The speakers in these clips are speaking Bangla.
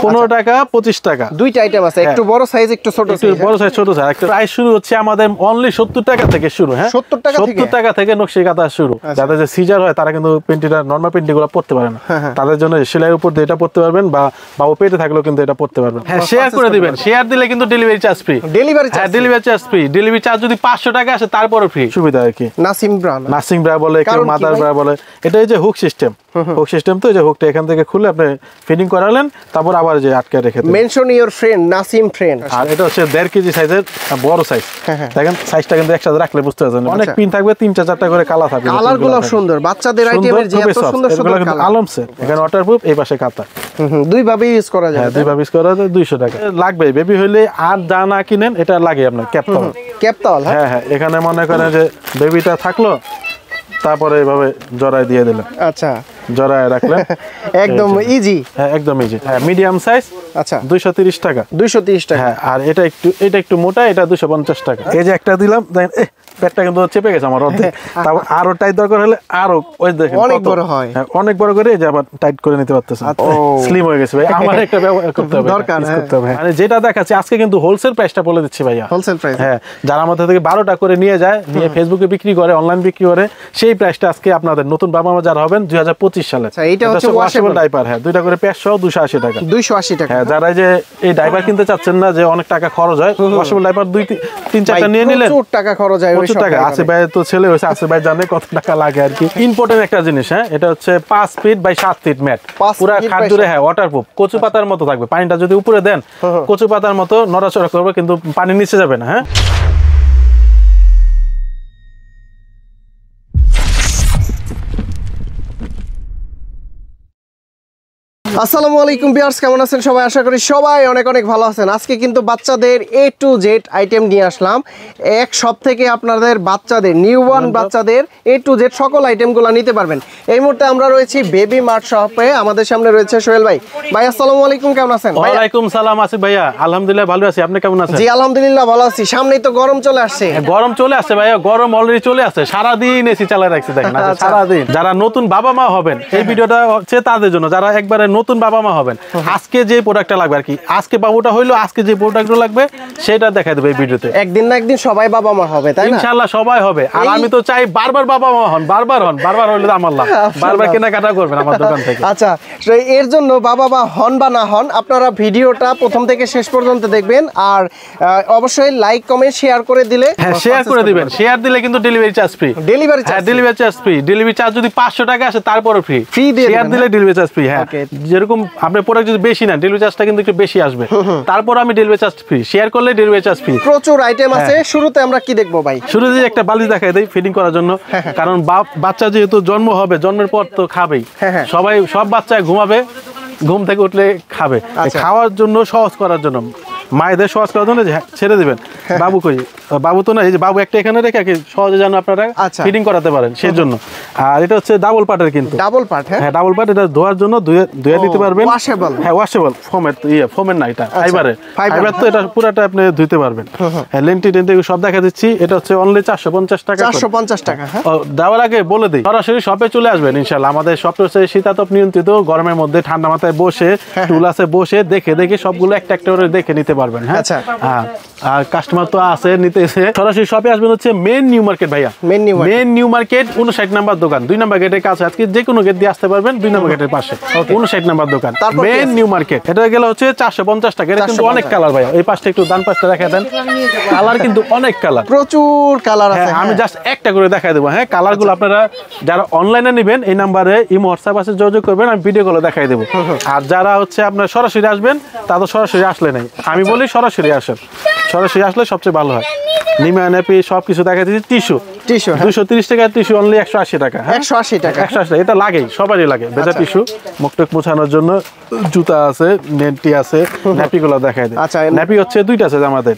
15 টাকা 25 টাকা দুইটা আইটেম আছে, একটু বড় সাইজ একটু ছোট সাইজ। বড় সাইজ ছোট সাইজ। একটা প্রাইস শুরু হচ্ছে আমাদের অনলি 70 টাকা থেকে শুরু। হ্যাঁ 70 টাকা থেকে নকশি কাঁথা শুরু। যাদের যে সিজার হয় তারা কিন্তু পেন্টিটা নরমাল পেন্টিগুলো পড়তে পারে না, তাদের জন্য সেলাইয়ের উপর দিয়ে এটা পড়তে পারবেন, বা বাবু পেটে থাকলেও কিন্তু এটা পড়তে পারবেন। হ্যাঁ শেয়ার করে দিবেন, শেয়ার দিলে কিন্তু delivery charge free. Delivery charge, delivery charge free. Delivery charge যদি 500 টাকা আসে তারপরে ফ্রি। সুবিধা আর কি। নাসিম ব্রা বলে, কেউ মাদার ব্রা বলে। এটা এই যে হুক সিস্টেম, হুক সিস্টেম তো, যে হুকটা এখান থেকে খুলে আপনি ফিটিং করালেন, তারপর আবার যে আটকে রেখে দেন। Mention your friend Nasim friend. আর এটা হচ্ছে 1.5 কেজি সাইজের বড় সাইজ। দেখেন সাইজটা কিন্তু একসাথে রাখলে বুঝতে পারছেন, অনেক পিন থাকবে, 3টা 4টা করে কালার থাকবে। কালারগুলো সুন্দর, বাচ্চাদের আইটেমের যে এত সুন্দর সুন্দর কালার। আলমসে এখানে ওয়াটারপ্রুফ, এই পাশে কাঁথা। দুই ভাবে ইউজ করা যায়। হ্যাঁ দুই ভাবে ইউজ করা যায়। 200 টাকা লাগবে। বেবি হইলে আর যা না কিনেন এটা লাগে আপনার ক্যাপতাল। হ্যাঁ এখানে মনে করেন যে বেবিটা থাকলো, তারপরে এইভাবে জড়াই দিয়ে দিলেন। আচ্ছা, জড়ায় রাখলেন, একদম ইজি। হ্যাঁ একদম ইজি। হ্যাঁ মিডিয়াম সাইজ। আচ্ছা 230 টাকা। 230 টাকা। হ্যাঁ আর এটা একটু মোটা, এটা 250 টাকা। এই যে একটা দিলাম, দেখেন পেটটা কিন্তু চেপে গেছে আমার অর্ধেক। তারপর আরো টাইট দরকার হলে আরো ওই দেখেন অনেক বড় হয়। হ্যাঁ অনেক বড় করে এই যে আবার টাইট করে নিতে পারতেছেন। স্লিম হয়ে গেছে ভাই, আমার একটা ব্যবহার করতে হবে দরকার। মানে যেটা দেখাচ্ছি আজকে কিন্তু হোলসেল প্রাইসটা বলে দিচ্ছি ভাইয়া। Wholesale price. হ্যাঁ যারা আমাদের থেকে 12টা করে নিয়ে যায়, নিয়ে ফেসবুকে বিক্রি করে, অনলাইন বিক্রি করে, সেই প্রাইসটা আজকে আপনাদের নতুন বাবা মা যারা হবেন 2025 সালে। আচ্ছা এটা হচ্ছে ওয়াশেবল ডাইপার। হ্যাঁ দুইটা করে প্যাচ সহ 280 টাকা। 280 টাকা। হ্যাঁ যারা যে এই ডাইপার কিনতে চাচ্ছেন না, যে অনেক টাকা খরচ হয়, ওয়াশেবল ডাইপার 2-3-4টা নিয়ে নিলেন, প্রচুর টাকা খরচ হয়। প্রচুর টাকা। আসে ভাই তো ছেলে হয়েছে, আসে ভাই জানে কত টাকা লাগে আর কি। ইম্পর্টেন্ট একটা জিনিস। হ্যাঁ এটা হচ্ছে 5 ফিট বাই 7 ফিট ম্যাট, পুরো খাট জুড়ে। হ্যাঁ ওয়াটারপ্রুফ, কচু পাতার মতো থাকবে। পানিটা যদি উপরে দেন, কচু পাতার মতো নড়াচড়া করবে, কিন্তু পানি নিচে যাবে না। হ্যাঁ আসসালামু আলাইকুম ভিউয়ার্স, কেমন আছেন সবাই? আশা করি সবাই অনেক অনেক ভালো আছেন। আজকে কিন্তু বাচ্চাদের A to Z আইটেম নিয়ে আসলাম। এক সব থেকে আপনাদের বাচ্চাদের নিউবর্ন বাচ্চাদের A to Z সকল আইটেমগুলো নিতে পারবেন। এই মুহূর্তে আমরা রয়েছি বেবি মার্ট শপে। আমাদের সামনে রয়েছে সোহেল ভাই। ভাই আসসালামু আলাইকুম, কেমন আছেন? ওয়ালাইকুম সালাম আসিফ ভাইয়া, আলহামদুলিল্লাহ ভালো আছি। আপনি কেমন আছেন? জি আলহামদুলিল্লাহ ভালো আছি। সামনেই তো গরম চলে আসছে। গরম চলে আসছে ভাইয়া, গরম অলরেডি চলে আসছে। সারাদিন এসি চালায় রাখছি দেখেন, সারাদিন। যারা নতুন বাবা মা হবেন, এই ভিডিওটা হচ্ছে তাদের জন্য, যারা একবারে নতুন বাবা মা হবেন। আজকে যে প্রোডাক্টটা লাগবে আর কি, আজকে বাবুটা হইলো, আজকে যে প্রোডাক্টগুলো লাগবে সেটা দেখাই দেবে এই ভিডিওতে। একদিন না একদিন সবাই বাবা মা হবে, তাই না? ইনশাআল্লাহ সবাই হবে। আর আমি তো চাই বারবার বাবা মা হন, বারবার হইলে তো আমার লাভ, বারবার কেনাকাটা করবেন আমার দোকান থেকে। আচ্ছা এর জন্য বাবা মা হন বা না হন, আপনারা ভিডিওটা প্রথম থেকে শেষ পর্যন্ত দেখবেন। আর অবশ্যই লাইক কমেন্ট শেয়ার করে দিলে, হ্যাঁ শেয়ার করে দিবেন। শেয়ার দিলে কিন্তু delivery charge free. Delivery charge, delivery charge free. Delivery charge যদি 500 টাকা আসে তারপরে ফ্রি। শেয়ার দিলে ডেলিভারি চার্জ ফ্রি। হ্যাঁ যেরকম আপনার প্রোডাক্ট যদি বেশি না, ডেলিভারি চার্জটা কিন্তু একটু বেশি আসবে, তারপর আমি ডেলিভারি চার্জ ফ্রি। শেয়ার করলে ডেলিভারি চার্জ ফ্রি। প্রচুর আইটেম আছে। শুরুতে আমরা কি দেখবো ভাই? শুরুতে একটা বালিশ দেখাই দেই ফিটিং করার জন্য, কারণ বাচ্চা যেহেতু জন্ম হবে, জন্মের পর তো খাবেই। সব বাচ্চায় ঘুমাবে, ঘুম থেকে উঠলে খাবে। খাওয়ার জন্য, সহজ করার জন্য, মায়েদের সহজ করার জন্য ছেড়ে দিবেন। বাবু কই? বাবু তো না, এই যে বাবু একটা এখানে রেখে সহজে যেন আপনারা ফিটিং করাতে পারেন সেই জন্য। আর এটা হচ্ছে ডাবল পার্টের, কিন্তু ডাবল পার্ট। হ্যাঁ ডাবল পার্ট। এটা ধোয়ার জন্য ধুয়ে দিতে পারবেন। ওয়াশেবল। হ্যাঁ ওয়াশেবল। ফোমের না, এটা ফাইবারের। ফাইবার তো এটা পুরোটা আপনি ধুইতে পারবেন। হ্যাঁ লেন্টি সব দেখা দিচ্ছি। এটা হচ্ছে অনলি 450 টাকা। 450 টাকা। হ্যাঁ দেওয়ার আগে বলে দিই, সরাসরি শপে চলে আসবেন ইনশাআল্লাহ। আমাদের শপ হচ্ছে শীতাতপ নিয়ন্ত্রিত, গরমের মধ্যে ঠান্ডা মাথায় বসে, টুল আছে, বসে দেখে সবগুলো একটা করে দেখে নিতে পারবেন। হ্যাঁ আর কাস্টমার তো আছে, নিতেছে। সরাসরি শপে আসবেন হচ্ছে মেন নিউ মার্কেট ভাইয়া, মেন নিউ মার্কেট 59 নাম্বার দোকান, 2 নাম্বার গেটের কাছে। আজকে যে কোনো গেট দিয়ে আসতে পারবেন, 2 নাম্বার গেটের পাশে 59 নাম্বার দোকান, মেন নিউ মার্কেট। এটা গেলে হচ্ছে 450 টাকা। এটা কিন্তু অনেক কালার ভাইয়া। এই পাশটা একটু ডান পাশটা দেখা দেন, কালার কিন্তু অনেক কালার, প্রচুর কালার আছে। আমি জাস্ট একটা করে দেখাই দেবো। হ্যাঁ কালারগুলো আপনারা যারা অনলাইনে নেবেন, এই নাম্বারে ইমো হোয়াটসঅ্যাপ আছে, যোগাযোগ করবেন, আমি ভিডিও কলে দেখাই দেবো। আর যারা হচ্ছে আপনার সরাসরি আসবেন, তাদের সরাসরি আসলে নাই, আমি বলি সরাসরি আসেন। সরাসরি আসলে সবচেয়ে ভালো হয়। নিমা নেপি সবকিছু দেখা দিচ্ছি। টিস্যু 230 টাকা, টিস্যু অনলি 180 টাকা। 180 টাকা। 180 টাকা। এটা লাগেই, সবারই লাগে ভেজা টিস্যু। মুখটুক মোছানোর জন্য জুতা আছে, নেটি আছে, ন্যাপিগুলো দেখাই দেয়। আচ্ছা ন্যাপি হচ্ছে 2টা সাইজ আমাদের।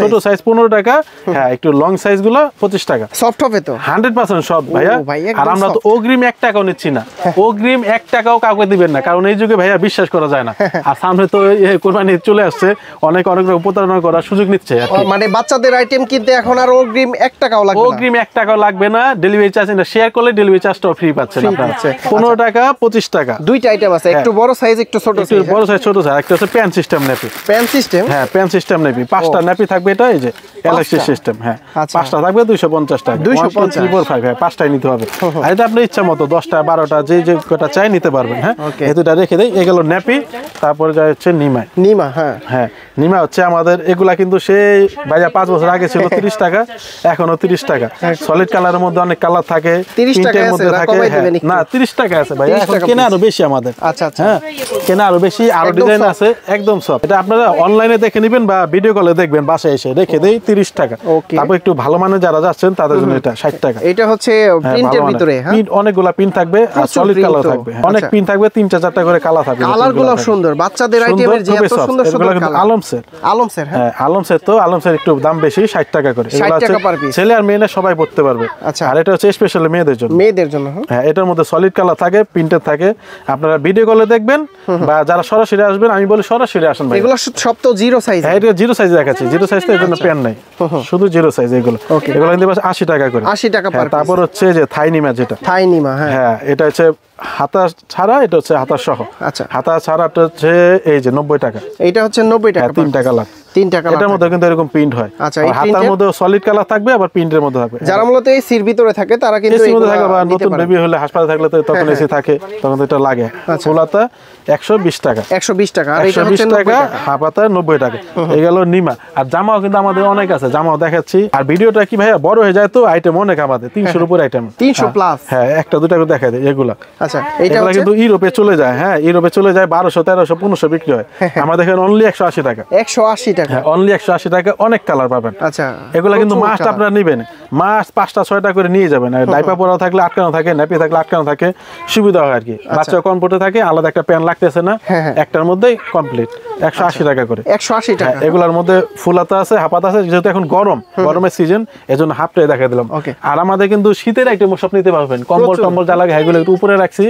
ছোট সাইজ 15 টাকা। হ্যাঁ একটু লং সাইজ গুলো 25 টাকা। সফট হবে তো 100% সব ভাইয়া। আর আমরা তো অগ্রিম 1 টাকাও নিচ্ছি না। অগ্রিম 1 টাকাও কাউকে দিবেন না, কারণ এই যুগে ভাইয়া বিশ্বাস করা যায় না। আর সামনে তো কোরবানি চলে আসছে, অনেক রকম প্রতারণা করার সুযোগ নিচ্ছে। মানে বাচ্চাদের আইটেম কিনতে এখন আর অগ্রিম 1 টাকাও লাগবে না। অগ্রিম 1 টাকা লাগবে না ডেলিভারি চার্জ, শেয়ার করলে ডেলিভারি চার্জটাও ফ্রি পাচ্ছেন আপনারা। 15 টাকা 25 টাকা। দুইটা আইটেম আছে, একটু বড় সাইজ একটু ছোট সাইজ। একটু বড় সাইজ ছোট সাইজ, একটা হচ্ছে pan system nappy. Pan system? হ্যাঁ প্যান সিস্টেম নেপি, 5টা নেপি থাকবে। এটা এই যে এলএক্সি সিস্টেম। হ্যাঁ 5টা থাকবে 250 টাকা। 250 হ্যাঁ 5টাই নিতে হবে। আর এটা আপনার ইচ্ছা মতো 10টা 12টা যে যে কটা চাই নিতে পারবেন। হ্যাঁ এই দুটো রেখে দেই। এগুলো নেপি, তারপরে যা হচ্ছে নিমা। নিমা হ্যাঁ হ্যাঁ নিমা হচ্ছে আমাদের এগুলা কিন্তু সেই ভাইয়া 5 বছর আগে ছিল 30 টাকা, এখনো 30 টাকা। সলিড কালারের মধ্যে অনেক কালার থাকে, 30 টাকা মধ্যে থাকে। না 30 টাকা আছে ভাই, এখন কেনা আরো বেশি আমাদের। আচ্ছা আচ্ছা হ্যাঁ কেনা আরো বেশি, আরো ডিজাইন আছে একদম সব। এটা আপনারা অনলাইনে দেখে নেবেন বা ভিডিও কলে দেখবেন, বাসায় এসে রেখে দেই 30 টাকা। তারপর একটু ভালো মানের যারা যাচ্ছেন তাদের জন্য এটা 60 টাকা। এটা হচ্ছে প্রিন্টের ভিতরে। হ্যাঁ প্রিন্ট অনেকগুলা প্রিন্ট থাকবে আর সলিড কালার থাকবে। অনেক প্রিন্ট থাকবে, 3টা 4টা করে কালার থাকবে। কালারগুলো সুন্দর, বাচ্চাদের আইটেমের যে এত সুন্দর সুন্দর কালার। আলমসের। আলমসের হ্যাঁ আলমসের তো আলমসের একটু দাম বেশি, 60 টাকা করে। 60 টাকা পার পিস। ছেলে আর মেয়ে সবাই পড়তে পারবে। আচ্ছা আর এটা হচ্ছে স্পেশালি মেয়েদের জন্য। মেয়েদের জন্য হ্যাঁ এটার মধ্যে সলিড কালার থাকে, প্রিন্টেড থাকে। আপনারা ভিডিও কলে দেখবেন বা যারা সরাসরি আসবেন, আমি বলি সরাসরি আসেন ভাই। এগুলো সব তো জিরো সাইজ। হ্যাঁ এটা জিরো সাইজ দেখাচ্ছি, জিরো সাইজ তো এর জন্য প্যান নাই, শুধু জিরো সাইজ। এগুলো এগুলো কিন্তু 80 টাকা করে। 80 টাকা পার পিস। তারপর হচ্ছে যে থাই নিমা, যেটা থাই নিমা হ্যাঁ হ্যাঁ এটা হচ্ছে হাতা ছাড়া, এটা হচ্ছে হাতা সহ। আচ্ছা হাতা ছাড়াটা হচ্ছে এই যে 90 টাকা। এটা হচ্ছে 90 টাকা। 3 টাকা লাখ। 3 টাকা। এটার মধ্যে কিন্তু এরকম প্রিন্ট হয়। আচ্ছা আর হাতার মধ্যে সলিড কালার থাকবে, আবার প্রিন্টের মধ্যে থাকবে। যারা মূলত এই সির ভিতরে থাকে তারা কিন্তু এসির মধ্যে থাকে, বা নতুন বেবি হলে হাসপাতালে থাকলে তো তখন এসি থাকে, তখন তো এটা লাগে। ফুল হাতা 120 টাকা। 120 টাকা। আর এটা 120 টাকা, হাফ হাতা 90 টাকা। এই গেল নিমা। আর জামাও কিন্তু আমাদের অনেক আছে, জামাও দেখাচ্ছি। আর ভিডিওটা কি ভাইয়া বড় হয়ে যায় তো, আইটেম অনেক আমাদের 300 এর উপর আইটেম। 300 প্লাস। হ্যাঁ একটা দুটা করে দেখাই দেই এগুলা। আচ্ছা এটা কিন্তু ইউরোপে চলে যায়। হ্যাঁ ইউরোপে চলে যায় 1200 1300 1500 বিক্রি হয়। আমাদের এখানে অনলি 180 টাকা। 180 টাকা। হ্যাঁ অনলি 180 টাকা। অনেক কালার পাবেন। আচ্ছা এগুলা কিন্তু মাস্ট আপনারা নেবেন, মাস্ট 5টা 6টা করে নিয়ে যাবেন। আর ডাইপার পরা থাকলে আটকানো থাকে, ন্যাপি থাকলে আটকানো থাকে, সুবিধা হয় আর কি। বাচ্চা কমফোর্টে থাকে, আলাদা একটা প্যান লাগতেছে না, একটার মধ্যেই কমপ্লিট। 180 টাকা করে। 180 টাকা। এগুলোর মধ্যে ফুল হাতা আছে, হাফ হাতা আছে। যেহেতু এখন গরমের সিজন, এজন্য হাফটাই দেখা দিলাম। আর আমাদের কিন্তু শীতের আইটেম সব নিতে পারবেন। কম্বল টম্বল যা লাগে এগুলো একটু উপরে রাখছি।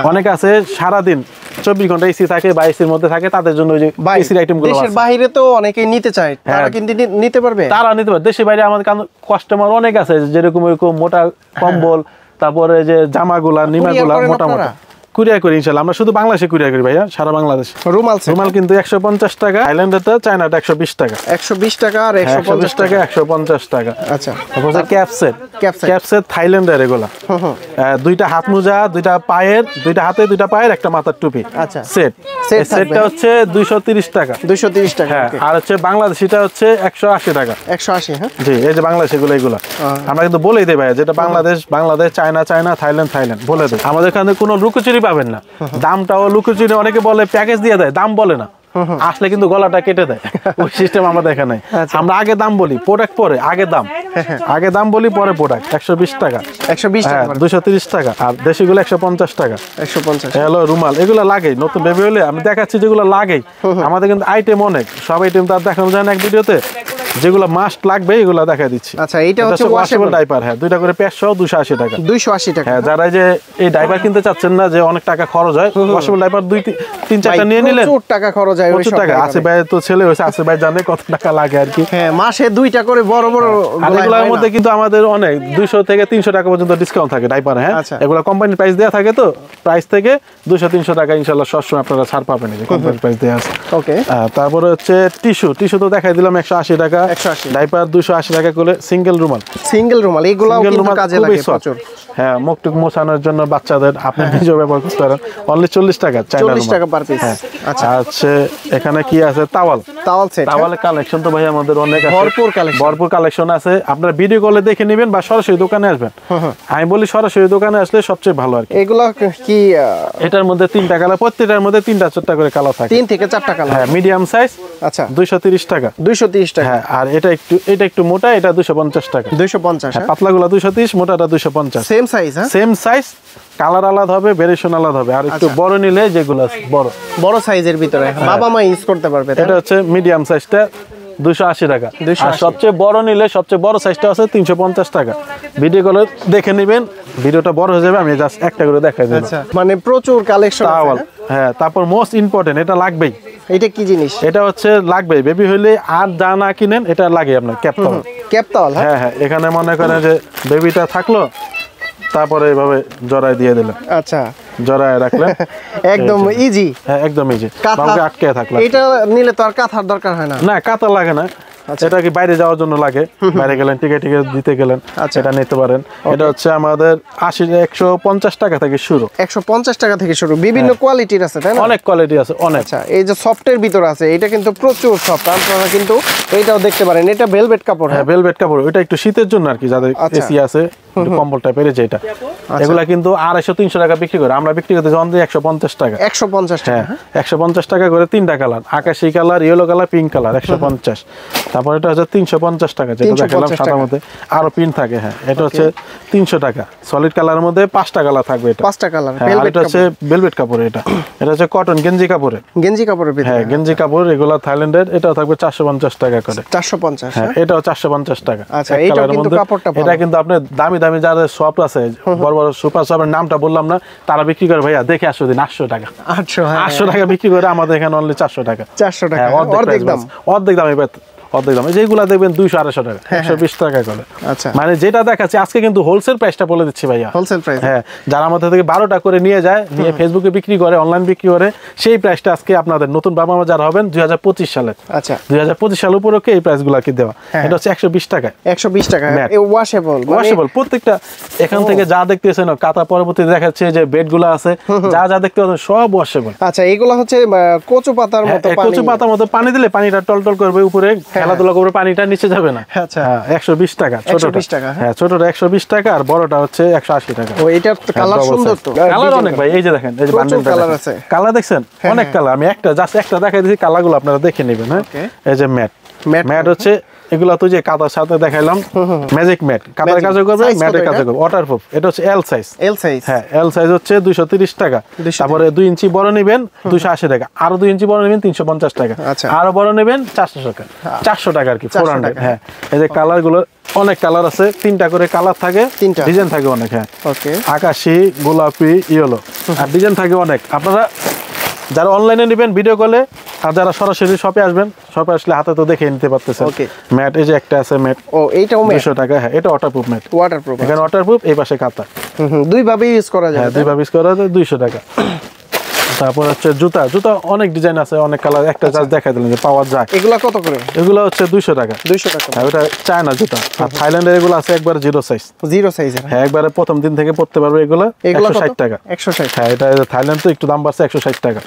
অনেক আছে সারাদিন 24 ঘন্টা এসি থাকে বা এসির মধ্যে থাকে, তাদের জন্য ওই যে এসির আইটেমগুলো আছে। দেশের বাইরে তো অনেকেই নিতে চায়, তারা কিন্তু নিতে পারবে। তারা নিতে পারবে। দেশের বাইরে আমাদের কাস্টমার অনেক আছে, যেরকম এরকম মোটা কম্বল, তারপরে যে জামাগুলা নিমাগুলা মোটা মোটা কুরিয়ার করি ইনশাআল্লাহ। আমরা শুধু বাংলাদেশে কুরিয়ার করি ভাইয়া, সারা বাংলাদেশ। রুমাল কিন্তু 150 টাকা, থাইল্যান্ডেরটা, চায়নাটা 120 টাকা। 120 টাকা আর 150 টাকা 150 টাকা। আচ্ছা তারপর ক্যাপসেট থাইল্যান্ডের এগুলা। দুইটা হাত মোজা, দুইটা হাতে দুইটা পায়ের, একটা মাথার টুপি। আচ্ছা সেটটা হচ্ছে 230 টাকা। 230 টাকা। হ্যাঁ আর হচ্ছে বাংলাদেশিটা হচ্ছে 180 টাকা। 180 হ্যাঁ জি এই যে বাংলাদেশ এগুলা আমরা কিন্তু বলেই দেই ভাইয়া, যেটা বাংলাদেশ চায়না থাইল্যান্ড বলে দেয়। আমাদের এখানে কোনো লুকোচুরি পাবেন না। দামটাও লুকোচুরি, অনেকে বলে প্যাকেজ দিয়ে দেয়, দাম বলে না। আসলে কিন্তু গলাটা কেটে দেয়, ওই সিস্টেম আমাদের এখানে নাই। আমরা আগে দাম বলি, প্রোডাক্ট পরে আগে দাম বলি, পরে প্রোডাক্ট। 120 টাকা। 120 টাকা। 230 টাকা। আর দেশিগুলো 150 টাকা। 150। হ্যালো রুমাল এগুলো লাগেই, নতুন বেবি হলে আমি দেখাচ্ছি যেগুলো লাগেই। আমাদের কিন্তু আইটেম অনেক, সব আইটেম তো আর দেখানো যায় না এক ভিডিওতে। যেগুলো মাস্ট লাগবে এগুলো দেখাই দিচ্ছি। আচ্ছা এটা হচ্ছে ওয়াশেবল ডাইপার। হ্যাঁ দুইটা করে প্যাক সহ 280 টাকা। 280 টাকা। হ্যাঁ যারা যে এই ডাইপার কিনতে চাচ্ছেন না, যে অনেক টাকা খরচ হয়, ওয়াশেবল ডাইপার 2-3-4টা নিয়ে নিলেন, প্রচুর টাকা খরচ হয়। প্রচুর টাকা। আসিফ ভাই তো ছেলে হয়েছে, আসিফ ভাই জানে কত টাকা লাগে আর কি। হ্যাঁ মাসে 2টা করে বড় আর এগুলোর মধ্যে কিন্তু আমাদের অনেক 200 থেকে 300 টাকা পর্যন্ত ডিসকাউন্ট থাকে ডাইপারে। হ্যাঁ এগুলো কোম্পানির প্রাইস দেওয়া থাকে, তো প্রাইস থেকে 200-300 টাকা ইনশাআল্লাহ সবসময় আপনারা ছাড় পাবেন, কোম্পানির প্রাইস দেওয়া আছে। ওকে তারপরে হচ্ছে টিস্যু তো দেখাই দিলাম 180 টাকা। 180 ডাইপার 280 টাকা করে। সিঙ্গেল রুমাল এগুলাও কিন্তু কাজে লাগে প্রচুর। হ্যাঁ মুখটুক মোছানোর জন্য বাচ্চাদের আপনি নিজেও ব্যবহার করতে পারেন। অনলি 40 টাকা। 40 টাকা পার পিস। আচ্ছা আছে এখানে কি আছে, তাওয়াল সেট। তাওয়ালের কালেকশন তো ভাই আমাদের অনেক আছে, ভরপুর কালেকশন আছে। আপনারা ভিডিও কলে দেখে নেবেন বা সরাসরি দোকানে আসবেন। আমি বলি সরাসরি দোকানে আসলে সবচেয়ে ভালো আর কি। এগুলা কি এটার মধ্যে 3টা কালার, প্রত্যেকটার মধ্যে 3টা-4টা করে কালার থাকে। 3 থেকে 4টা কালার। হ্যাঁ মিডিয়াম সাইজ। আচ্ছা 230 টাকা। 230 টাকা। হ্যাঁ আর এটা একটু মোটা, এটা 250 টাকা। 250। হ্যাঁ পাতলাগুলো 230, মোটাটা 250। Same size. হ্যাঁ সেম সাইজ, কালার আলাদা হবে, ভেরিয়েশন আলাদা হবে। আর একটু বড় নিলে যেগুলো বড় সাইজের ভিতরে বাবা মা ইউজ করতে পারবে। এটা হচ্ছে মিডিয়াম সাইজটা 280 টাকা। আর সবচেয়ে বড় নিলে সবচেয়ে বড় সাইজটা আছে 350 টাকা। ভিডিও কলে দেখে নেবেন, ভিডিওটা বড় হয়ে যাবে, আমি জাস্ট একটা করে দেখাই দিলাম। মানে প্রচুর কালেকশন। হ্যাঁ, তারপর মোস্ট ইম্পর্টেন্ট এটা লাগবেই। এটা কি জিনিস? এটা হচ্ছে লাগবে, বেবি হইলে আর যা না কিনেন এটা লাগে আপনার ক্যাপটাল। ক্যাপটাল, হ্যাঁ হ্যাঁ, এখানে মনে করেন যে বেবিটা থাকলো, তারপরে এইভাবে জড়াই দিয়ে দিলেন। আচ্ছা, জড়ায় রাখলেন, একদম ইজি। হ্যাঁ একদম ইজি। কাঁথা আটকে থাকলো, এটা নিলে তো আর কাঁথার দরকার হয় না। না কাঁথা লাগে না, এটা কি বাইরে যাওয়ার জন্য লাগে, বাইরে গেলেন টিকে দিতে গেলেন, এটা নিতে পারেন। এটা হচ্ছে আমাদের 150 টাকা থেকে শুরু। 150 টাকা থেকে শুরু, বিভিন্ন কোয়ালিটির আছে তাই না? অনেক কোয়ালিটি আছে, অনেক। আচ্ছা, এই যে সফটের ভিতর আছে, এটা কিন্তু প্রচুর সফট, আপনারা কিন্তু এইটাও দেখতে পারেন। এটা ভেলভেট কাপড়। হ্যাঁ ভেলভেট কাপড়, এটা একটু শীতের জন্য আর কি, যাদের এসি আছে একটু কম্বল টাইপের যেটা। এগুলা কিন্তু 250-300 টাকা বিক্রি করে, আমরা বিক্রি করতে অনলি 150 টাকা। 150 টাকা। হ্যাঁ 150 টাকা করে, 3টা কালার, আকাশি colour, yellow colour, pink colour, 150। তারপর এটা হচ্ছে 350 টাকা, যেটা দেখালাম সাদার মধ্যে আরো পিন থাকে। হ্যাঁ, এটা হচ্ছে 300 টাকা। সলিড কালারের মধ্যে 5টা কালার থাকবে, এটা 5টা কালার। এটা হচ্ছে ভেলভেট কাপড়, এটা হচ্ছে কটন গেঞ্জি কাপড়ের। গেঞ্জি কাপড়ের ভিতরে। হ্যাঁ গেঞ্জি কাপড়, এগুলা থাইল্যান্ডের। এটাও থাকবে 450 টাকা করে। 450। হ্যাঁ, এটাও 450 টাকা। আচ্ছা, এটা কিন্তু কাপড়টা ভালো। এটা কিন্তু আপনি দামি দামি যাদের শপ আছে, বড় বড় সুপার শপের নামটা বললাম না, তারা বিক্রি করে ভাইয়া দেখে 800 টাকা। 800 টাকা বিক্রি করে, আমাদের এখানে অনলি 400 টাকা। 400 টাকা, অর্ধেক দাম। অর্ধেক দাম, অর্ধেক দাম। যেগুলা দেখবেন 200-250 টাকা, 120 টাকা করে। আচ্ছা, মানে যেটা দেখাচ্ছি আজকে কিন্তু হোলসেল প্রাইসটা বলে দিচ্ছি ভাইয়া, হোলসেল প্রাইস। হ্যাঁ, যারা আমাদের থেকে 12টা করে নিয়ে যায়, নিয়ে ফেসবুকে বিক্রি করে, অনলাইন বিক্রি করে, সেই প্রাইসটা আজকে আপনাদের নতুন বাবা মা যারা হবেন 2025 সালে। আচ্ছা, 2025 সাল উপলক্ষে এই প্রাইসগুলো কি দেওয়া। এটা হচ্ছে 120 টাকা। 120 টাকা। ওয়াশেবল প্রত্যেকটা। এখান থেকে যা দেখতেছেন কাতা, পরবর্তীতে দেখাচ্ছে যে বেডগুলো আছে, যা যা দেখতে পাচ্ছেন সব ওয়াশেবল। আচ্ছা, এগুলো হচ্ছে কচু পাতার মতো পানি। কচু পাতার মতো পানি দিলে পানিটা টলটল করবে, উপরে খেলাধুলা করবে, পানিটা নিচে যাবে না। আচ্ছা, 120 টাকা ছোটটা। হ্যাঁ, ছোটটা 120 টাকা, আর বড়টা হচ্ছে 180 টাকা। ও, এটার কালার সুন্দর তো। কালার অনেক ভাই, এই যে দেখেন, এই যে বান্ডেলটা কালার আছে। কালার দেখছেন, অনেক কালার। আমি জাস্ট একটা দেখাই দিয়েছি, কালারগুলো আপনারা দেখে নেবেন। হ্যাঁ, এই যে ম্যাট হচ্ছে এগুলা তো যে কাদার সাথে দেখাইলাম, ম্যাজিক ম্যাট, কাদার কাজও করবে, ম্যাটের কাজও করবে, ওয়াটারপ্রুফ। এটা হচ্ছে এল সাইজ। হ্যাঁ, এল সাইজ হচ্ছে 230 টাকা। তারপরে 2 ইঞ্চি বড় নেবেন 280 টাকা, আরো 2 ইঞ্চি বড় নেবেন 350 টাকা, আরো বড় নেবেন 400 টাকা। 400 টাকা আর কি, 400। হ্যাঁ, এই যে কালার গুলো অনেক কালার আছে, 3টা করে কালার থাকে, ডিজাইন থাকে অনেক। হ্যাঁ, আকাশি, গোলাপি, ইয়েলো, আর ডিজাইন থাকে অনেক। আপনারা যারা অনলাইনে নেবেন ভিডিও কলে, আর যারা সরাসরি শপে আসবেন, শপে আসলে হাতে তো দেখে নিতে পারতেছেন। ম্যাট এই যে একটা আছে ম্যাট, ও এইটাও 200 টাকা। হ্যাঁ, এটা ওয়াটারপ্রুফ ম্যাট। এখানে ওয়াটারপ্রুফ, এই পাশে কাঁথা। দুই ভাবে ইউজ করা যায়। হ্যাঁ, দুই ভাবে ইউজ করা যায়, 200 টাকা। তারপর হচ্ছে জুতা অনেক ডিজাইন আছে, অনেক কালার। একটা জাস্ট দেখাই দিলেন যে পাওয়া যায়। এগুলা কত করে? এগুলো হচ্ছে 200 টাকা। 200 টাকা। হ্যাঁ, ওটা চায়না জুতা। আর থাইল্যান্ডের এগুলো আছে একবার 0 সাইজ। 0 সাইজের। হ্যাঁ, একবারে প্রথম দিন থেকে পড়তে পারবে এগুলো। 160 টাকা। 160। হ্যাঁ, এটা থাইল্যান্ড তো একটু দাম বাড়ছে, 160 টাকা।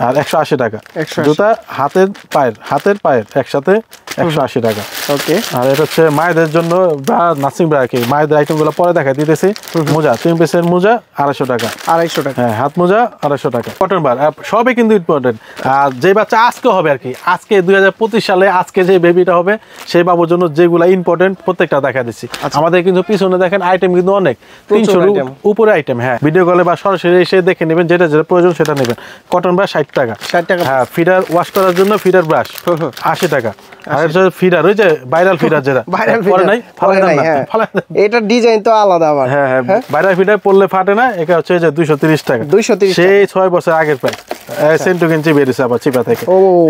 আর 180 টাকা জুতা। হাতের পায়ের একসাথে 180 টাকা। ওকে। আর এটা হচ্ছে মায়েদের জন্য ব্রা, নার্সিং ব্রা কি, মায়েদের আইটেমগুলো পরে দেখাই দিতেছি। মোজা, 3 পিসের মোজা 250 টাকা। 250 টাকা। হ্যাঁ, হাত মোজা 250 টাকা। কটন বার সবই কিন্তু ইম্পর্টেন্ট। আর যে বাচ্চা আজকে হবে আর কি, আজকে 2025 সালে আজকে যে বেবিটা হবে, সেই বাবুর জন্য যেগুলো ইম্পর্টেন্ট প্রত্যেকটা দেখা দিচ্ছি। আমাদের কিন্তু পিছনে দেখেন আইটেম কিন্তু অনেক, 300 উপরে আইটেম। হ্যাঁ, ভিডিও কলে বা সরাসরি এসে দেখে নেবেন, যেটা যেটা প্রয়োজন সেটা নেবেন। কটন বার 60 টাকা। 60 টাকা। হ্যাঁ, ফিডার ওয়াশ করার জন্য ফিডার ব্রাশ 80 টাকা। আর ফিডার ওই যে ভাইরাল ফিডার, যেটা পরে নাই, এটা ডিজাইন তো আলাদা আবার। হ্যাঁ হ্যাঁ, ভাইরাল ফিডার পড়লে ফাটে না। এটা হচ্ছে যে 230 টাকা। 230 সেই 6 বছর আগের প্রাইস। সেন্টু গেঞ্জি বেরিয়েছে আবার চিপা থেকে।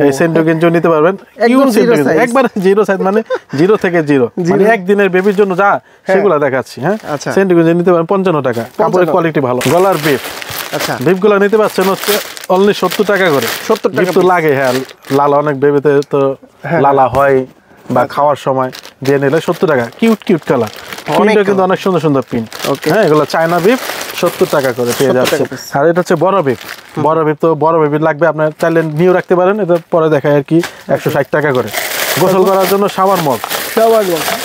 এই সেন্টু গেঞ্জি নিতে পারবেন, একবার 0 সাইজ, মানে 0 থেকে 0, মানে একদিনের বেবির জন্য যা সেগুলো দেখাচ্ছি। হ্যাঁ, সেন্টু গেঞ্জি নিতে পারেন 55 টাকা। কাপড়ের কোয়ালিটি ভালো। গলার বিফ, আচ্ছা, বিফগুলো নিতে পারছেন হচ্ছে অনলি 70 টাকা করে। 70 টাকা তো লাগে। হ্যাঁ, লালা অনেক বেবিতে তো লালা হয়, বা খাওয়ার সময় দিয়ে নিলে 70 টাকা। কিউট কালার, কিন্তু অনেক সুন্দর সুন্দর পিন। হ্যাঁ, এগুলো চায়না বিফ 70 টাকা করে পেয়ে যাচ্ছে। আর এটা হচ্ছে বড় বিফ। তো বড় বেবি লাগবে, আপনার চাইলে নিয়েও রাখতে পারেন। এটা পরে দেখায় আর কি, 160 টাকা করে। গোসল করার জন্য শাওয়ার মগ।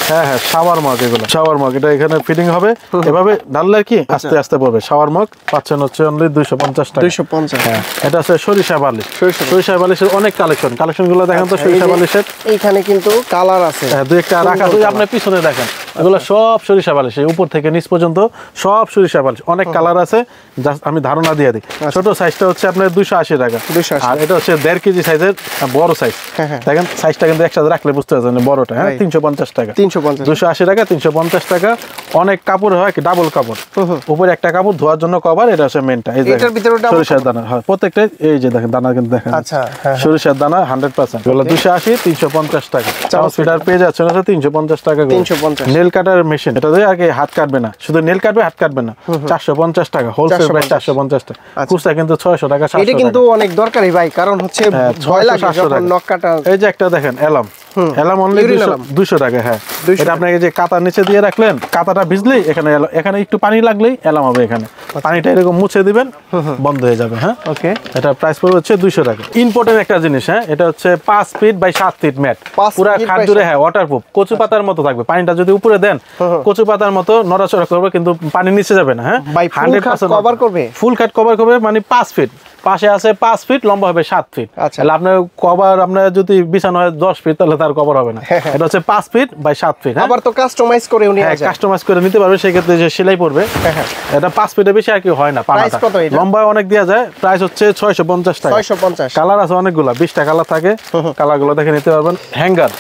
হ্যাঁ হ্যাঁ, শাওয়ার মগ। এগুলো শাওয়ার মগ, এটা এখানে ফিটিং হবে, এভাবে ঢাললে কি আস্তে আস্তে পড়বে। শাওয়ার মগ পাচ্ছেন হচ্ছে অনলি 250 টাকা। 250। হ্যাঁ, এটা আছে সরিষা বালিশ। সরিষা বালিশের অনেক কালেকশন গুলো দেখেন তো। সরিষা বালিশের এইখানে কিন্তু কালার আছে। হ্যাঁ, দুই একটা রাখা, আপনার পিছনে দেখেন এগুলো সব সরিষা বালিশ, এই উপর থেকে নিচ পর্যন্ত সব সরিষা বালিশ। অনেক কালার আছে, জাস্ট আমি ধারণা দিয়ে দিই। ছোট সাইজটা হচ্ছে আপনার 280 টাকা, আর এটা হচ্ছে 1.5 কেজি সাইজের বড় সাইজ। দেখেন সাইজটা কিন্তু একসাথে রাখলে বুঝতে পারছেন বড়টা, হ্যাঁ 350 টাকা। 280 টাকা, 350 টাকা। অনেক কাপড় হয়, ডাবল কাপড়, উপরে একটা কাপড় ধোয়ার জন্য কভার। এটা হচ্ছে মেনটা, এই যে সরিষার দানা, হয় প্রত্যেকটা। এই যে দেখেন দানা কিন্তু দেখেন, সরিষার দানা 100%। এগুলো 280, 350 টাকা। ফিডার পেয়ে যাচ্ছেন 350 টাকা। নেল কাটার মেশিন, এটা দিয়ে আগে হাত কাটবে না, শুধু নেল কাটবে, হাত কাটবে না। 450 টাকা হোলসেল প্রাইস, 450 টাকা। খুচরা কিন্তু 600 টাকা, 700 টাকা। এটা কিন্তু অনেক দরকারি ভাই, কারণ হচ্ছে ভয় লাগে যখন নখ কাটা। এই যে একটা দেখেন এলাম, এলাম অনলি 200 টাকা। হ্যাঁ, এটা আপনাকে যে কাতার নিচে দিয়ে রাখলেন, কাতাটা ভিজলেই এখানে একটু পানি লাগলেই এলাম হবে। এখানে পানিটা এরকম মুছে দিবেন, বন্ধ হয়ে যাবে। হ্যাঁ, ওকে। এটা প্রাইস পড়বে হচ্ছে 200 টাকা। ইম্পর্টেন্ট একটা জিনিস, হ্যাঁ, এটা হচ্ছে 5 ফিট বাই 7 ফিট ম্যাট, পুরো খাট জুড়ে। হ্যাঁ, ওয়াটারপ্রুফ, কচু পাতার মতো থাকবে। পানিটা যদি উপরে দেন, কচু পাতার মতো নড়াচড়া করবে, কিন্তু পানি নিচে যাবে না। হ্যাঁ, 100% কভার করবে, ফুল কাট কভার করবে। মানে 5 ফিট, পাশে আছে 5 ফিট, লম্বা হবে 7 ফিট। তাহলে আপনার কভার, আপনার যদি বিছানো হয় 10 ফিট, তাহলে তার কভার হবে না। এটা হচ্ছে 5 ফিট বাই 7 ফিট। আবার তো কাস্টমাইজ করে উনি কাস্টমাইজ করে নিতে পারবে, সেই ক্ষেত্রে যে সেলাই পড়বে। এটা 5 ফিটের বেশি আর কি হয় না। পানাটা লম্বা অনেক দেওয়া যায়। প্রাইস হচ্ছে 650 টাকা। 650। কালার আছে অনেকগুলো, 20টা কালার থাকে। কালারগুলো দেখে নিতে পারবেন। হ্যাঙ্গার,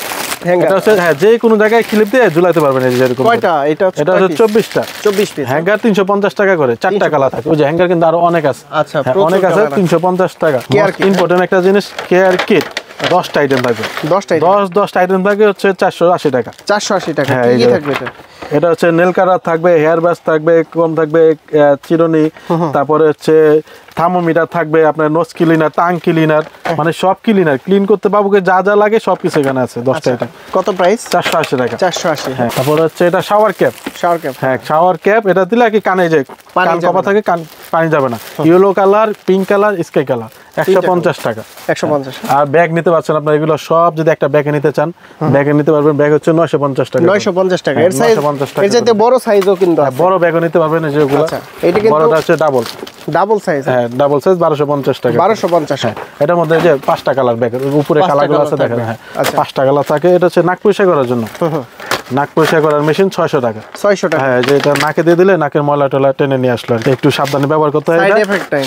এটা হচ্ছে হ্যাঁ, যে কোনো জায়গায় ক্লিপ দিয়ে ঝুলাইতে পারবেন। এই যে এরকম কয়টা, এটা হচ্ছে 24টা, 24 পিস। হ্যাঙ্গার 350 টাকা করে, 4টা কালার থাকে। ওই যে হ্যাঙ্গার কিন্তু আরো অনেক আছে। আচ্ছা, অনেক আছে। 350 টাকা। ইম্পর্টেন্ট একটা জিনিস, কেয়ার কিট, 10টা আইটেম থাকবে। 10টা আইটেম থাকে হচ্ছে 480 টাকা। 480 টাকা। হ্যাঁ, কি থাকবে এটা? এটা হচ্ছে নেল কালার থাকবে, হেয়ার ব্রাশ থাকবে, কম থাকবে, চিরুনি, তারপরে হচ্ছে থার্মোমিটার থাকবে, আপনার নোজ ক্লিনার, টাং ক্লিনার, মানে সব ক্লিনার, ক্লিন করতে বাবুকে যা যা লাগে সব কিছু এখানে আছে। 10টা আইটেম। কত প্রাইস? 480 টাকা। 480। হ্যাঁ, তারপর হচ্ছে এটা শাওয়ার ক্যাপ। শাওয়ার ক্যাপ, হ্যাঁ, শাওয়ার ক্যাপ। এটা দিলে কি কানে যে কান কপা থাকে, কান পানি যাবে না। Yellow colour, pink colour, sky colour. 150 টাকা। 150। আর ব্যাগ নিতে পারছেন আপনার, এগুলো সব যদি একটা ব্যাগে নিতে চান, ব্যাগে নিতে পারবেন। ব্যাগ হচ্ছে 950 টাকা। 950 টাকা। এর সাইজ, এর চাইতে বড় সাইজও কিন্তু আছে। বড় ব্যাগও নিতে পারবেন। এই যেগুলো, আচ্ছা, এটা কিন্তু বড়টা হচ্ছে ডাবল সাইজ। হ্যাঁ, ডাবল সাইজ 1250 টাকা। 1250। হ্যাঁ, এটার মধ্যে যে 5টা কালার, ব্যাগের উপরে কালারগুলো আছে দেখেন। হ্যাঁ, 5টা কালার থাকে। এটা হচ্ছে নাক পরিষ্কার করার জন্য। নাক পরিষ্কার করার মেশিন 600 টাকা। 600 টাকা। হ্যাঁ, যে এটা নাকে দিয়ে দিলে নাকের ময়লা টলা টেনে নিয়ে আসলো। একটু সাবধানে ব্যবহার করতে হয়।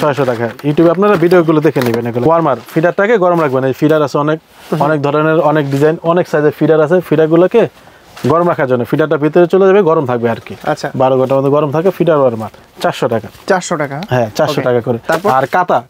600 টাকা। ইউটিউবে আপনারা ভিডিওগুলো দেখে নেবেন। এগুলো ওয়ার্মার, ফিডারটাকে গরম রাখবেন। এই ফিডার আছে অনেক ধরনের, অনেক ডিজাইন, অনেক সাইজের ফিডার আছে। ফিডারগুলোকে গরম রাখার জন্য, ফিডারটা ভিতরে চলে যাবে, গরম থাকবে আর কি। আচ্ছা, 12 ঘন্টার মধ্যে গরম থাকে। ফিডার ওয়ার্মার 400 টাকা। 400 টাকা। হ্যাঁ, 400 টাকা করে। আর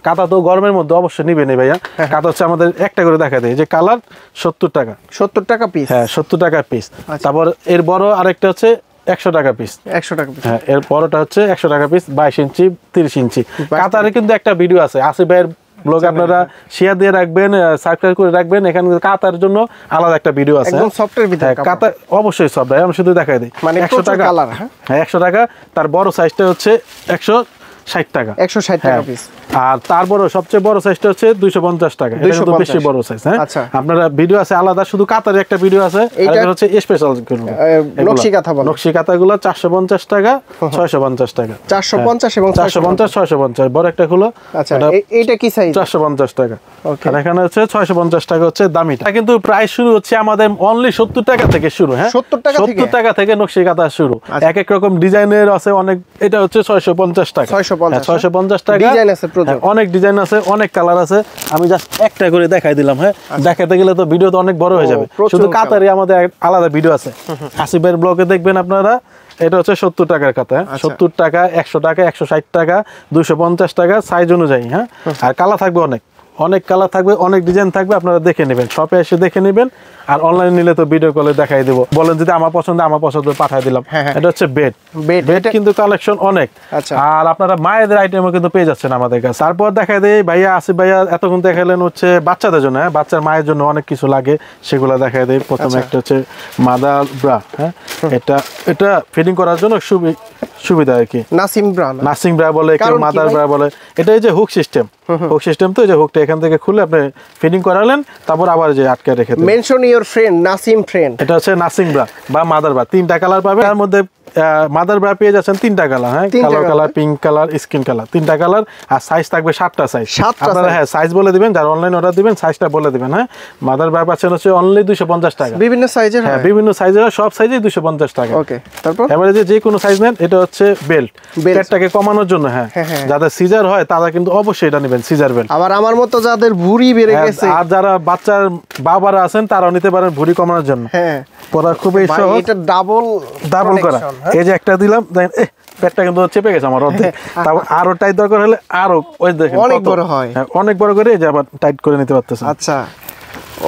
কাতা তো গরমের মধ্যে অবশ্যই নিবে না ভাইয়া। কাতা হচ্ছে আমাদের একটা করে দেখা দেয়, যে কালার 70 টাকা। 70 টাকা পিস। হ্যাঁ, 70 টাকা পিস। তারপর এর বড় আরেকটা হচ্ছে 100 টাকা পিস। 100 টাকা পিস। হ্যাঁ, এর বড়টা হচ্ছে 100 টাকা পিস, 22 ইঞ্চি, 30 ইঞ্চি। কাতারে কিন্তু একটা ভিডিও আছে, আসিফ ভাইয়ের ব্লগে, আপনারা শেয়ার দিয়ে রাখবেন, সাবস্ক্রাইব করে রাখবেন। এখানে কাতার জন্য আলাদা একটা ভিডিও আছে, একদম সফটের ভিতরে। কাতা অবশ্যই সফট, ভাই আমি শুধু দেখাই দিই। মানে 100 টাকা কালার। হ্যাঁ, 100 টাকা। তার বড় সাইজটা হচ্ছে 160 টাকা। 160 টাকা পিস। আর তারপরে সবচেয়ে বড় সাইজটা হচ্ছে 250 টাকা। এটা কিন্তু বেশি বড় সাইজ। হ্যাঁ, আপনারা ভিডিও আছে আলাদা, শুধু কাতারের একটা ভিডিও আছে। এটা হচ্ছে স্পেশাল নকশি কাঁথা বলে। নকশি কাঁথাগুলো 450 টাকা, 650 টাকা। 450 এবং 450, 650। বড় একটা হলো। আচ্ছা, এইটা কি সাইজ? 450 টাকা। ওকে। আর এখানে হচ্ছে 650 টাকা হচ্ছে দামিটা। কিন্তু প্রাইস শুরু হচ্ছে আমাদের অনলি 70 টাকা থেকে শুরু। হ্যাঁ, 70 টাকা থেকে নকশি কাঁথা শুরু। এক এক রকম ডিজাইনের আছে অনেক। এটা হচ্ছে 650 টাকা। 650 টাকা। ডিজাইন আছে, অনেক ডিজাইন আছে, অনেক কালার আছে। আমি জাস্ট একটা করে দেখাই দিলাম। হ্যাঁ, দেখাতে গেলে তো ভিডিও তো অনেক বড় হয়ে যাবে। শুধু কাতারে আমাদের আলাদা ভিডিও আছে, আসিফ ভাইয়ের ব্লগে দেখবেন আপনারা। এটা হচ্ছে 70 টাকার কাতা। 70 টাকা, 100 টাকা, 160 টাকা, 250 টাকা, সাইজ অনুযায়ী। হ্যাঁ, আর কালার থাকবে অনেক কালার থাকবে, অনেক ডিজাইন থাকবে। আপনারা দেখে নেবেন, শপে এসে দেখে নেবেন। আর অনলাইনে নিলে তো ভিডিও কলে দেখাই দেবো। বলেন যদি আমার পছন্দ পাঠিয়ে দিলাম। এটা হচ্ছে বেড কিন্তু কালেকশন অনেক। আর আপনারা মায়েদের আইটেমও কিন্তু পেয়ে যাচ্ছেন আমাদের কাছে। তারপর দেখাই দেয় ভাইয়া, আসিফ ভাইয়া এতক্ষণ দেখাইলেন হচ্ছে বাচ্চাদের জন্য। হ্যাঁ, বাচ্চার মায়ের জন্য অনেক কিছু লাগে, সেগুলো দেখাই দেয়। প্রথমে একটা হচ্ছে মাদার ব্রা। হ্যাঁ, এটা ফিডিং করার জন্য সুবিধা আর কি। নাসিং ব্রা বলে, কেউ মাদার ব্রা বলে। এটা এই যে হুক সিস্টেম, তো এই যে হুকটা এখান থেকে খুলে আপনি ফিডিং করালেন, তারপর আবার যে আটকে রেখে দেন। Mention your friend Nasim friend. এটা হচ্ছে নাসিং ব্রা বা মাদার ব্রা, 3টা কালার পাবে। তার মধ্যে মাদার ব্রা পেয়ে যাচ্ছেন 3টা কালার, হ্যাঁ, কালো colour, pink colour, skin colour, 3টা কালার। আর সাইজ থাকবে 7টা সাইজ। আপনারা হ্যাঁ সাইজ বলে দিবেন, যারা অনলাইন অর্ডার দিবেন সাইজটা বলে দিবেন। হ্যাঁ, মাদার ব্রা পাচ্ছেন হচ্ছে অনলি 250 টাকা। বিভিন্ন সাইজের, হ্যাঁ বিভিন্ন সাইজের, সব সাইজে 250 টাকা। ওকে, তারপর এবারে যে কোনো সাইজ নেন। এটা হচ্ছে বেল্ট, পেটটাকে কমানোর জন্য। হ্যাঁ, যাদের সিজার হয় তারা কিন্তু অবশ্যই এটা নেবেন, সিজার বেল্ট। আবার আমার মতো যাদের ভুঁড়ি বেড়ে গেছে আর যারা বাচ্চার বাবারা আছেন তারাও নিতে পারেন ভুঁড়ি কমানোর জন্য। হ্যাঁ, পরা খুবই সহজ। এটা ডাবল করা। এই যে একটা দিলাম, দেখেন পেটটা কিন্তু চেপে গেছে আমার অর্ধেক। তারপর আরো টাইট দরকার হলে আরো, ওই দেখেন অনেক বড় হয়। হ্যাঁ, অনেক বড় করে এই যে আবার টাইট করে নিতে পারতেছেন। আচ্ছা,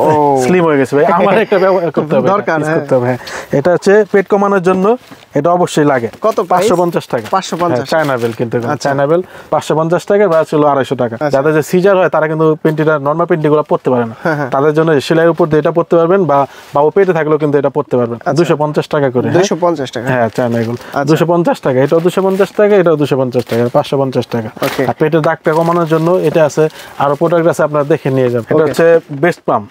ও স্লিম হয়ে গেছে ভাই, আমার একটা ব্যবহার করতে হবে, দরকার করতে হবে। হ্যাঁ, এটা হচ্ছে পেট কমানোর জন্য, এটা অবশ্যই লাগে। কত? 550 টাকা। 550 চায়না বেল, কিন্তু চায়না বেল 550 টাকা, বা ছিল 250 টাকা। যাদের যে সিজার হয় তারা কিন্তু পেন্টিটা, নরমাল পেন্টিগুলো পড়তে পারে না, তাদের জন্য সেলাইয়ের উপর দিয়ে এটা পড়তে পারবেন, বা বাবু পেটে থাকলেও কিন্তু এটা পড়তে পারবেন। 250 টাকা করে। 250 টাকা। হ্যাঁ, চায়না এগুলো 250 টাকা। এটাও 250 টাকা, এটাও 250 টাকা, 550 টাকা। আর পেটের দাগটা কমানোর জন্য এটা আছে, আরো প্রোডাক্ট আছে, আপনারা দেখে নিয়ে যাবেন। এটা হচ্ছে বেস্ট পাম্প।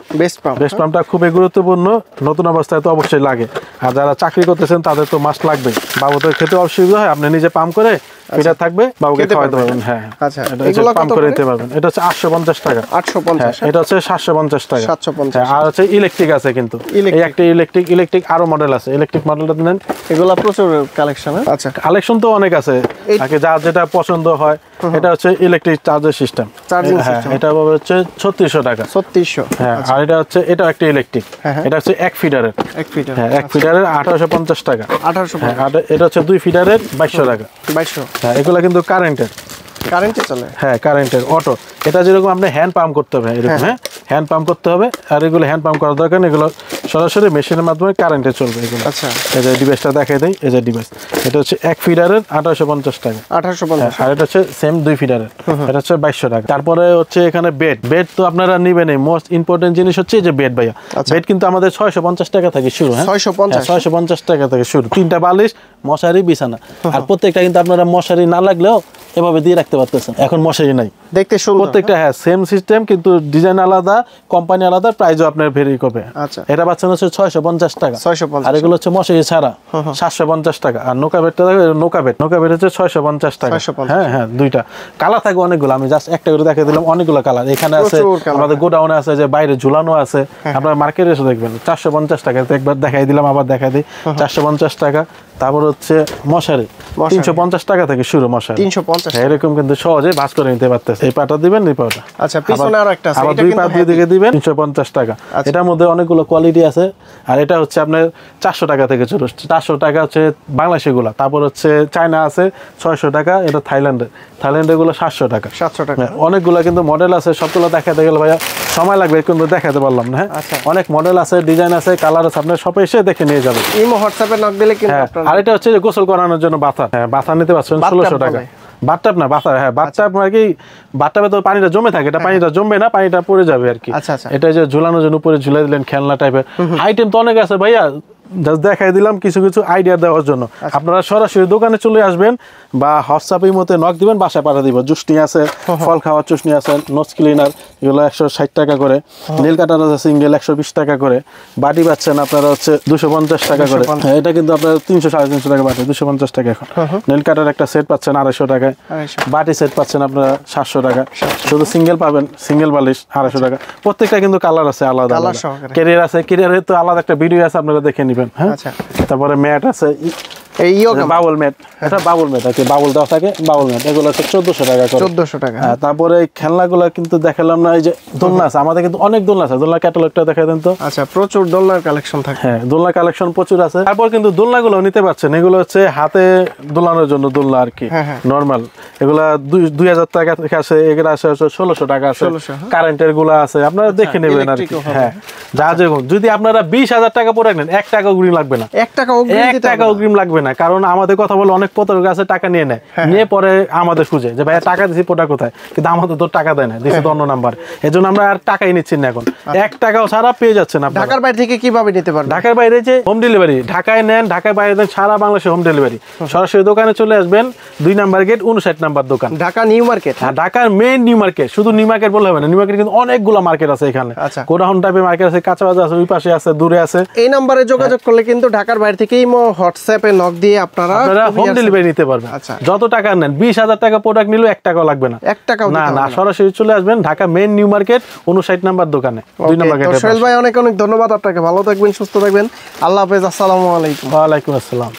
বেস্ট পাম্পটা খুবই গুরুত্বপূর্ণ, নতুন অবস্থায় তো অবশ্যই লাগে। আর যারা চাকরি করতেছেন তাদের তো মাস্ট লাগবে। বাবু তো খেতে অসুবিধা হয়, আপনি নিজে পাম্প করে এটা থাকবে, বাবুকে খাওয়াতে পারবেন। হ্যাঁ, আচ্ছা, এগুলো পাম্প করে দিতে পারবেন। এটা হচ্ছে 850 টাকা। 850। এটা হচ্ছে 750 টাকা। 750। আর হচ্ছে ইলেকট্রিক আছে, কিন্তু এই একটা ইলেকট্রিক আরো মডেল আছে। ইলেকট্রিক মডেলটা নেন, এগুলো প্রচুর কালেকশন। আচ্ছা, কালেকশন তো অনেক আছে, যার যেটা পছন্দ হয়। এটা হচ্ছে ইলেকট্রিক চার্জার সিস্টেম। এটা হচ্ছে 3600 টাকা। 3600। হ্যাঁ, আর এটা হচ্ছে, এটা একটা ইলেকট্রিক, এটা হচ্ছে 1 ফিডারের। 1 ফিডারের 1850 টাকা। 1850। এটা হচ্ছে 2 ফিডারের 2200 টাকা। 2200। হ্যাঁ, এগুলো কিন্তু কারেন্টে চলে। হ্যাঁ, কারেন্টের অটো। এটা যেরকম আপনি হ্যান্ড পাম্প করতে হবে, এরকম হ্যাঁ হ্যান্ড পাম্প করতে হবে। আর এগুলো হ্যান্ড পাম্প করার দরকার নেই, এগুলো সরাসরি মেশিনের মাধ্যমে কারেন্টে চলবে এগুলো। আচ্ছা, এই যে ডিভাইসটা দেখাই দেই, এই যে ডিভাইস, এটা হচ্ছে 1 ফিডারের 1850 টাকা। 1850। আর এটা হচ্ছে সেম 2 ফিডারের, এটা হচ্ছে 2200 টাকা। তারপরে হচ্ছে এখানে বেড তো আপনারা নিবেনই। মোস্ট ইম্পর্টেন্ট জিনিস হচ্ছে যে বেড ভাইয়া। বেড কিন্তু আমাদের 650 টাকা থেকে শুরু। হ্যাঁ, 650 টাকা থেকে শুরু। 3টা বালিশ, মশারি, বিছানা। আর প্রত্যেকটা কিন্তু আপনারা মশারি না লাগলেও এভাবে দিয়ে রাখতে পারতেছেন। এখন মশারি নাই, দেখতে সুন্দর প্রত্যেকটা। হ্যাঁ, সেম সিস্টেম, কিন্তু ডিজাইন আলাদা, কোম্পানি আলাদা, প্রাইসও আপনার ভেরি করবে। আচ্ছা, এটা পাচ্ছেন হচ্ছে 650 টাকা। 650। আর এগুলো হচ্ছে মশারি ছাড়া 750 টাকা। আর নোকা বেড হচ্ছে 650 টাকা। হ্যাঁ হ্যাঁ, দুইটা কালার থাকে অনেকগুলো, আমি জাস্ট একটা করে দেখাই দিলাম। অনেকগুলো কালার এখানে আছে, আমাদের গোডাউনে আছে, যে বাইরে ঝুলানো আছে। আপনারা মার্কেটে এসে দেখবেন 450 টাকা। একবার দেখাই দিলাম, আবার দেখাই দিই। 450 টাকা। তারপর হচ্ছে মশারি 350 টাকা থেকে শুরু। মশারি 350। এরকম কিন্তু সহজে ভাঁজ করে নিতে পারতেছে। এই পাটা দিবেন, এই পাটা। আচ্ছা, পিছনে আরো একটা আছে, এটা দুই পা দিয়ে দিকে দিবেন, 350 টাকা। এটার মধ্যে অনেকগুলো কোয়ালিটি আছে। আর এটা হচ্ছে আপনার 400 টাকা থেকে শুরু। 400 টাকা হচ্ছে বাংলাদেশি গুলা। তারপর হচ্ছে চায়না আছে 600 টাকা। এটা থাইল্যান্ডের গুলো 700 টাকা। 700 টাকা। অনেকগুলো কিন্তু মডেল আছে, সবগুলো দেখাতে গেলে ভাইয়া সময় লাগবে, কিন্তু দেখাতে পারলাম না। হ্যাঁ, অনেক মডেল আছে, ডিজাইন আছে, কালার আছে, আপনার সব এসে দেখে নিয়ে যাবেন। ইমো হোয়াটসঅ্যাপে নক দিলে কিন্তু। আর এটা হচ্ছে যে গোসল করানোর জন্য বাথা। হ্যাঁ, বাথা নিতে পারছেন 1600 টাকা। বাথটাব না, বাথা। হ্যাঁ, বাথটাব মানে কি, বাথটাবে তো পানিটা জমে থাকে, এটা পানিটা জমবে না, পানিটা পড়ে যাবে আর কি। এটা যে ঝুলানোর জন্য উপরে ঝুলাই দিলেন, খেলনা টাইপের আইটেম তো অনেক আছে ভাইয়া। জাস্ট দেখাই দিলাম কিছু আইডিয়া দেওয়ার জন্য। আপনারা সরাসরি দোকানে চলে আসবেন, বা হোয়াটসঅ্যাপের মধ্যে নক দিবেন, বাসায় পাঠা দিব। জুসনি আছে, ফল খাওয়ার চুসনি আছে, নোজ ক্লিনার, এগুলো 160 টাকা করে। নীল কাটার আছে সিঙ্গেল 120 টাকা করে। বাটি পাচ্ছেন আপনারা হচ্ছে 250 টাকা করে। এটা কিন্তু আপনার 300 350 টাকা বাটি, 250 টাকা এখন। নীল কাটার একটা সেট পাচ্ছেন 250 টাকায়। বাটি সেট পাচ্ছেন আপনারা 700 টাকা। শুধু সিঙ্গেল পাবেন, সিঙ্গেল বালিশ 250 টাকা। প্রত্যেকটা কিন্তু কালার আছে আলাদা। ক্যারিয়ার আছে, ক্যারিয়ারের তো আলাদা একটা ভিডিও আছে, আপনারা দেখে নিবেন। হ্যাঁ, তারপরে ম্যাট আছে, বাবল ম্যাট। এটা বাবল ম্যাট আছে, বাবল দেওয়া থাকে, বাবল ম্যাট। এগুলো হচ্ছে 1400 টাকা করে। 1400 টাকা। তারপরে খেলনাগুলো কিন্তু দেখালাম না। এই যে দোলনা আছে, আমাদের কিন্তু অনেক দোলনা আছে। দোলনা ক্যাটালগটা দেখাই দেন তো। আচ্ছা, প্রচুর দোলনার কালেকশন থাকে। হ্যাঁ, দোলনা কালেকশন প্রচুর আছে। তারপর কিন্তু দোলনাগুলো নিতে পারছেন, এগুলো হচ্ছে হাতে দোলানোর জন্য দোলনা আর কি, নরমাল। এগুলা 2000 টাকা থেকে আছে, এগুলো আছে 1600 টাকা আছে। কারেন্টের গুলো আছে, আপনারা দেখে নেবেন আর কি। হ্যাঁ, যা যেরকম। যদি আপনারা 20,000 টাকা পরে নেন, 1 টাকা অগ্রিম লাগবে না। 1 টাকা অগ্রিম লাগবে না, কারণ আমাদের কথা বলে অনেক প্রতারক আছে, টাকা নিয়ে নেয়, নিয়ে পরে আমাদের খুঁজে যে ভাইয়া টাকা দিছি, প্রোডাক্ট কোথায়, কিন্তু আমাদের তো টাকা দেয় না, দিচ্ছে তো অন্য নাম্বার। এই জন্য আমরা আর টাকাই নিচ্ছি না এখন। 1 টাকাও ছাড়া পেয়ে যাচ্ছেন। ঢাকার বাইরে থেকে কিভাবে নিতে পারবেন? ঢাকার বাইরে যে হোম ডেলিভারি, ঢাকায় নেন, ঢাকায় বাইরে দেন, সারা বাংলাদেশে হোম ডেলিভারি। সরাসরি দোকানে চলে আসবেন, 2 নাম্বার গেট, 59 নাম্বার দোকান, ঢাকা নিউ মার্কেট। হ্যাঁ, ঢাকার মেইন নিউ মার্কেট। শুধু নিউ মার্কেট বললে হবে না, নিউ মার্কেট কিন্তু অনেকগুলো মার্কেট আছে এখানে। গোডাউন টাইপের মার্কেট আছে, কাঁচা বাজার আছে, ওই পাশে আছে, দূরে আছে। এই নাম্বারে যোগাযোগ করলে কিন্তু ঢাকার বাইরে থেকে হোয়াটসঅ্যাপে নক দিয়ে আপনারা হোম ডেলিভারি নিতে পারবেন। আচ্ছা, যত টাকা নেন, 20,000 টাকা প্রোডাক্ট নিলেও 1 টাকাও লাগবে না, 1 টাকাও না না, সরাসরি চলে আসবেন Dhaka main new market 59 number দোকানে, 2 নম্বর গেটে। সোহেল ভাই অনেক অনেক ধন্যবাদ আপনাকে, ভালো থাকবেন, সুস্থ থাকবেন, আল্লাহ হাফেজ, আসসালামু আলাইকুম। ওয়া আলাইকুম আসসালাম।